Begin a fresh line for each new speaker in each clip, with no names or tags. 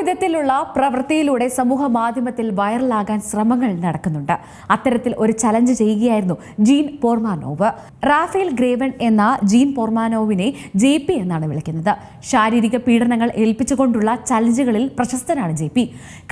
വിധത്തിലുള്ള പ്രവൃത്തിയിലൂടെ സമൂഹ മാധ്യമത്തിൽ വൈറലാകാൻ ശ്രമങ്ങൾ നടക്കുന്നുണ്ട്. അത്തരത്തിൽ ഒരു ചലഞ്ച് ചെയ്യുകയായിരുന്നു ജീൻ പോർമാനോവ്. റാഫേൽ ഗ്രേവൻ എന്ന ജീൻ പോർമാനോവിനെ JP എന്നാണ് വിളിക്കുന്നത്. ശാരീരിക പീഡനങ്ങൾ ഏൽപ്പിച്ചുകൊണ്ടുള്ള ചലഞ്ചുകളിൽ പ്രശസ്തനാണ് JP.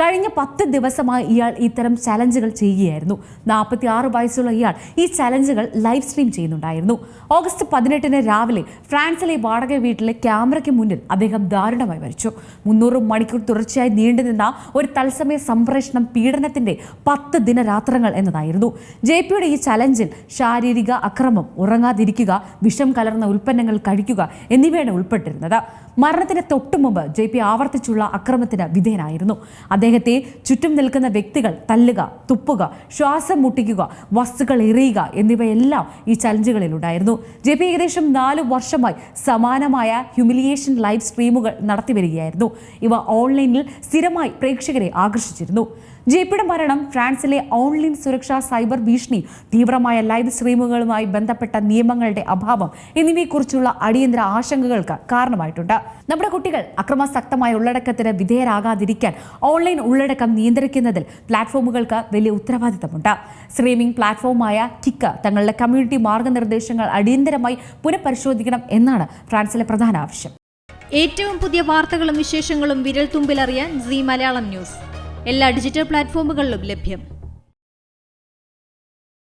കഴിഞ്ഞ 10 ദിവസമായി ഇയാൾ ഇത്തരം ചലഞ്ചുകൾ ചെയ്യുകയായിരുന്നു. 46 വയസ്സുള്ള ഇയാൾ ഈ ചലഞ്ചുകൾ ലൈവ് സ്ട്രീം ചെയ്യുന്നുണ്ടായിരുന്നു. ഓഗസ്റ്റ് 18 രാവിലെ ഫ്രാൻസിലെ വാടക വീട്ടിലെ ക്യാമറയ്ക്ക് മുന്നിൽ അദ്ദേഹം ദാരുണമായി മരിച്ചു. 300 മണിക്കൂർ തുടർച്ചയായി നീണ്ടുനിന്ന ഒരു തത്സമയ സംപ്രേഷണം പീഡനത്തിന്റെ 10 ദിനരാത്രങ്ങൾ എന്നതായിരുന്നു. JPയുടെ ഈ ചലഞ്ചിൽ ശാരീരിക അക്രമം, ഉറങ്ങാതിരിക്കുക, വിഷം കലർന്ന ഉൽപ്പന്നങ്ങൾ കഴിക്കുക എന്നിവയാണ് ഉൾപ്പെട്ടിരുന്നത്. മരണത്തിന് തൊട്ടുമുമ്പ് JP ആവർത്തിച്ചുള്ള അക്രമത്തിന് വിധേയനായിരുന്നു. അദ്ദേഹത്തെ ചുറ്റും നിൽക്കുന്ന വ്യക്തികൾ തല്ലുക, തുപ്പുക, ശ്വാസം മുട്ടിക്കുക, വസ്തുക്കൾ എറിയുക എന്നിവയെല്ലാം ഈ ചലഞ്ചുകളിൽ ഉണ്ടായിരുന്നു. JP ഏകദേശം 4 വർഷമായി സമാനമായ ഹ്യൂമിലിയേഷൻ ലൈവ് സ്ട്രീമുകൾ നടത്തിവരികയായിരുന്നു. ഇവ ഓൺലൈനിൽ സ്ഥിരമായി പ്രേക്ഷകരെ ആകർഷിച്ചിരുന്നു. JPയുടെ മരണം ഫ്രാൻസിലെ ഓൺലൈൻ സുരക്ഷാ, സൈബർ ഭീഷണി, തീവ്രമായ ലൈവ് സ്ട്രീമുകളുമായി ബന്ധപ്പെട്ട നിയമങ്ങളുടെ അഭാവം എന്നിവയെക്കുറിച്ചുള്ള അടിയന്തര ആശങ്കകൾക്ക് കാരണമായിട്ടുണ്ട്. നമ്മുടെ കുട്ടികൾ അക്രമാസക്തമായ ഉള്ളടക്കത്തിന് വിധേയരാകാതിരിക്കാൻ ഓൺലൈൻ ഉള്ളടക്കം നിയന്ത്രിക്കുന്നതിൽ പ്ലാറ്റ്ഫോമുകൾക്ക് വലിയ ഉത്തരവാദിത്തമുണ്ട്. സ്ട്രീമിംഗ് പ്ലാറ്റ്ഫോമായ കിക്ക് തങ്ങളുടെ കമ്മ്യൂണിറ്റി മാർഗനിർദ്ദേശങ്ങൾ അടിയന്തരമായി പുനഃപരിശോധിക്കണം എന്നാണ് ഫ്രാൻസിലെ പ്രധാന ആവശ്യം.
ഏറ്റവും പുതിയ വാർത്തകളും വിശേഷങ്ങളും വിരൽ തുമ്പിലറിയാൻ Zee മലയാളം ന്യൂസ് എല്ലാ ഡിജിറ്റൽ പ്ലാറ്റ്ഫോമുകളിലും ലഭ്യം.